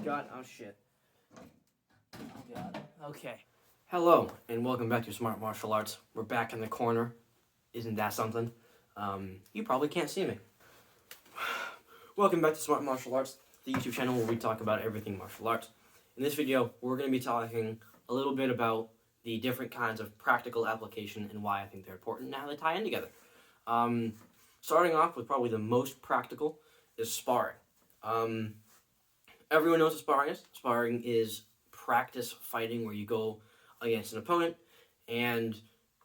God, oh shit. Oh god. Okay. Hello, and welcome back to Smart Martial Arts. We're back in the corner. Isn't that something? You probably can't see me. Welcome back to Smart Martial Arts, the YouTube channel where we talk about everything martial arts. In this video, we're going to be talking a little bit about the different kinds of practical application and why I think they're important and how they tie in together. Starting off with probably the most practical is sparring. Everyone knows what sparring is. Sparring is practice fighting where you go against an opponent and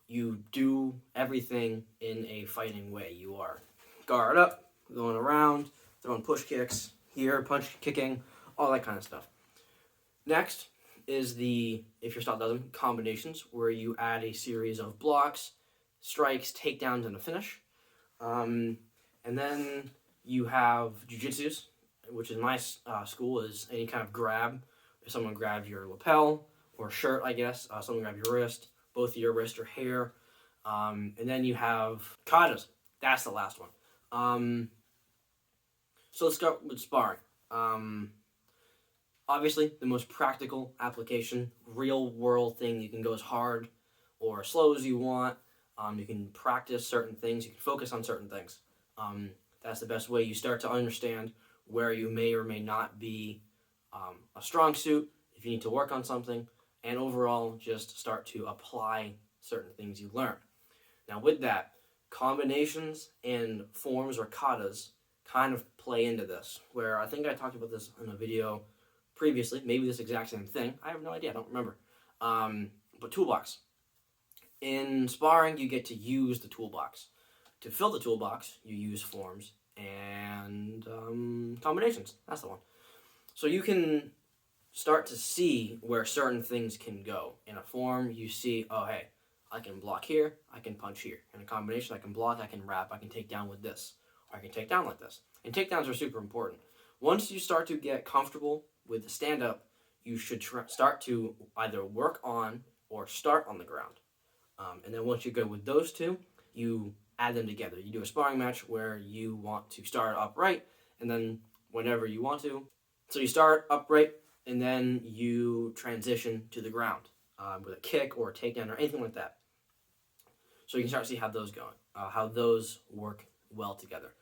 you do everything in a fighting way. You are guard up, going around, throwing push kicks, here, punch kicking, all that kind of stuff. Next is the, if your style doesn't, combinations, where you add a series of blocks, strikes, takedowns, and a finish. And then you have jiu-jitsus, which in my school is any kind of grab. If someone grabs your lapel or shirt, I guess, someone grabs your wrist, both of your wrist or hair. And then you have katas. That's the last one. So let's start with sparring. Obviously, the most practical application, real-world thing. You can go as hard or as slow as you want. You can practice certain things. You can focus on certain things. That's the best way. You start to understand where you may or may not be a strong suit, if you need to work on something, and overall just start to apply certain things you learn. Now with that, combinations and forms or katas kind of play into this, where I think I talked about this in a video previously, maybe this exact same thing. I have no idea, I don't remember. But toolbox. In sparring, you get to use the toolbox. To fill the toolbox, you use forms and combinations. That's the one. So you can start to see where certain things can go. In a form, you see, oh, hey, I can block here, I can punch here. In a combination, I can block, I can wrap, I can take down with this, or I can take down like this. And takedowns are super important. Once you start to get comfortable with the stand-up, you should start to either work on or start on the ground. And then once you're good with those two, you add them together. You do a sparring match where you want to start upright, and then whenever you want to. So you start upright, and then you transition to the ground with a kick or a takedown or anything like that. So you can start to see how those go, how those work well together.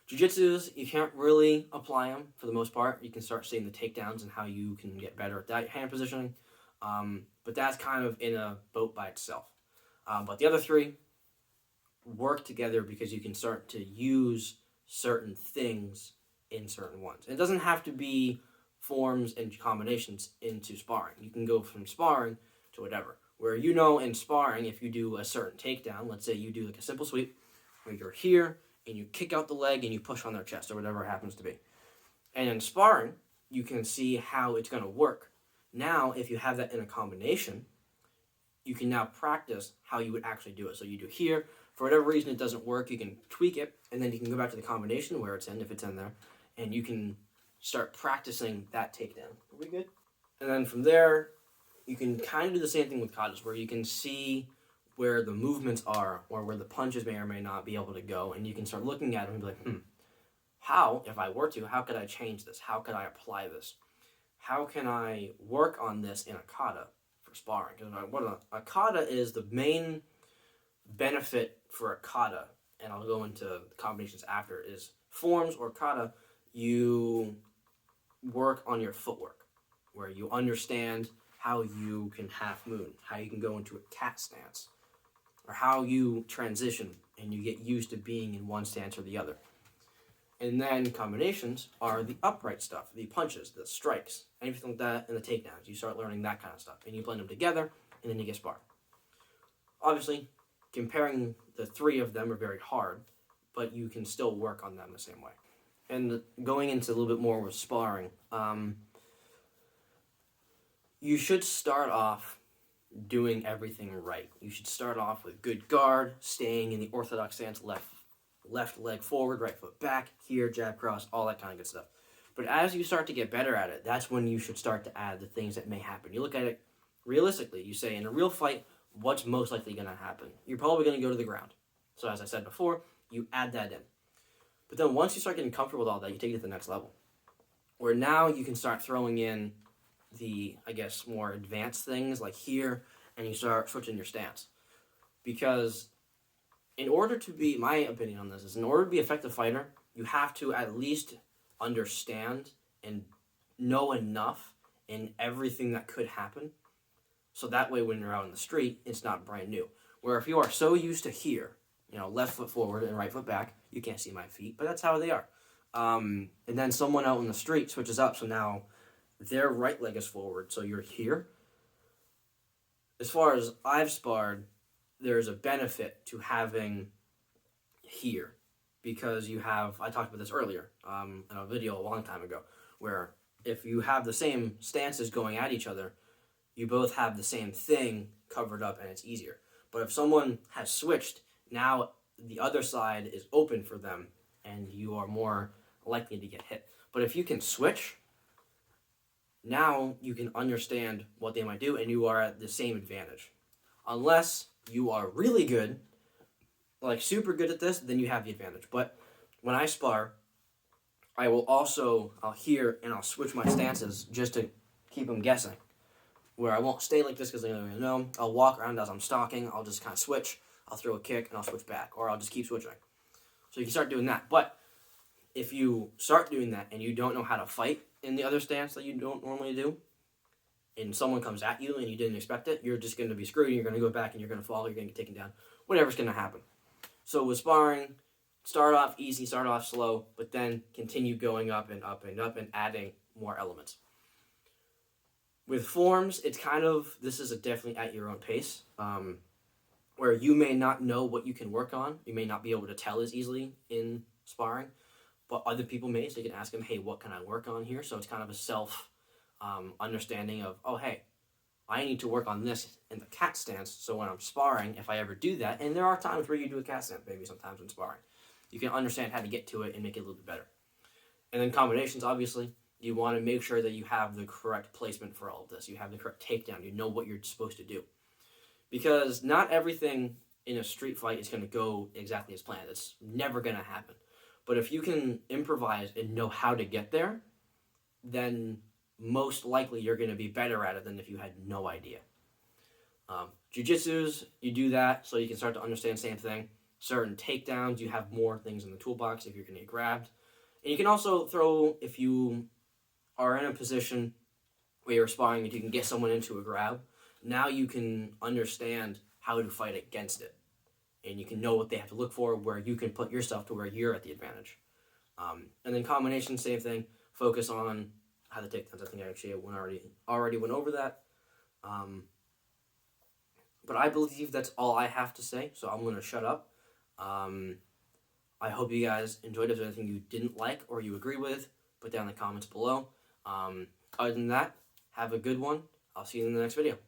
Jiu-jitsus, you can't really apply them for the most part. You can start seeing the takedowns and how you can get better at that hand positioning. But that's kind of in a boat by itself. But the other three work together because you can start to use certain things in certain ones. It doesn't have to be forms and combinations into sparring. You can go from sparring to whatever. Where in sparring, if you do a certain takedown, let's say you do like a simple sweep, where you're here and you kick out the leg and you push on their chest or whatever it happens to be. And in sparring, you can see how it's going to work. Now, if you have that in a combination, you can now practice how you would actually do it. So you do here, for whatever reason it doesn't work, you can tweak it, and then you can go back to the combination where it's in, if it's in there, and you can start practicing that takedown. Are we good? And then from there, you can kind of do the same thing with katas, where you can see where the movements are, or where the punches may or may not be able to go, and you can start looking at them and be like, how, if I were to, how could I change this? How could I apply this? How can I work on this in a kata for sparring? Because what a kata is, the main benefit for a kata, and I'll go into the combinations after, is forms or kata, you work on your footwork, where you understand how you can half moon, how you can go into a cat stance, or how you transition and you get used to being in one stance or the other. And then combinations are the upright stuff, the punches, the strikes, anything like that, and the takedowns. You start learning that kind of stuff, and you blend them together, and then you get sparring. Obviously, comparing the three of them are very hard, but you can still work on them the same way. And going into a little bit more with sparring, you should start off doing everything right. You should start off with good guard, staying in the orthodox stance, left leg forward, right foot back, here, jab, cross, all that kind of good stuff. But as you start to get better at it, that's when you should start to add the things that may happen. You look at it realistically. You say, in a real fight, what's most likely going to happen? You're probably going to go to the ground. So as I said before, you add that in. But then once you start getting comfortable with all that, you take it to the next level. where now you can start throwing in the, I guess, more advanced things like here, and you start switching your stance. Because in order to be, my opinion on this is, in order to be an effective fighter, you have to at least understand and know enough in everything that could happen. So that way when you're out in the street, it's not brand new. Where if you are so used to here, left foot forward and right foot back, you can't see my feet, but that's how they are. And then someone out in the street switches up, so now their right leg is forward, so you're here. As far as I've sparred, there's a benefit to having here, because you have, I talked about this earlier in a video a long time ago, where if you have the same stances going at each other, you both have the same thing covered up and it's easier. But if someone has switched, now the other side is open for them and you are more likely to get hit. But if you can switch, now you can understand what they might do and you are at the same advantage. Unless you are really good, like super good at this, then you have the advantage. But when I spar, I'll hear and I'll switch my stances just to keep them guessing. Where I won't stay like this because they're going to know. I'll walk around as I'm stalking. I'll just kind of switch. I'll throw a kick and I'll switch back. Or I'll just keep switching. So you can start doing that. But if you start doing that and you don't know how to fight in the other stance that you don't normally do, and someone comes at you and you didn't expect it, you're just going to be screwed. You're going to go back and you're going to fall. You're going to get taken down. Whatever's going to happen. So with sparring, start off easy, start off slow, but then continue going up and up and up and adding more elements. With forms, it's this is definitely at your own pace, where you may not know what you can work on. You may not be able to tell as easily in sparring, but other people may, so you can ask them, hey, what can I work on here? So it's kind of a self-understanding of, oh, hey, I need to work on this in the cat stance, so when I'm sparring, if I ever do that, and there are times where you do a cat stance, maybe sometimes when sparring, you can understand how to get to it and make it a little bit better. And then combinations, obviously. You want to make sure that you have the correct placement for all of this. You have the correct takedown. You know what you're supposed to do. Because not everything in a street fight is going to go exactly as planned. It's never going to happen. But if you can improvise and know how to get there, then most likely you're going to be better at it than if you had no idea. Jiu-jitsus, you do that so you can start to understand the same thing. Certain takedowns, you have more things in the toolbox if you're going to get grabbed. And you can also throw, if you are in a position where you're sparring and you can get someone into a grab, now you can understand how to fight against it. And you can know what they have to look for, where you can put yourself to where you're at the advantage. And then combination, same thing. Focus on how the takedowns. I think I actually already went over that. But I believe that's all I have to say, so I'm going to shut up. I hope you guys enjoyed it. If there's anything you didn't like or you agree with, put down in the comments below. Other than that, have a good one. I'll see you in the next video.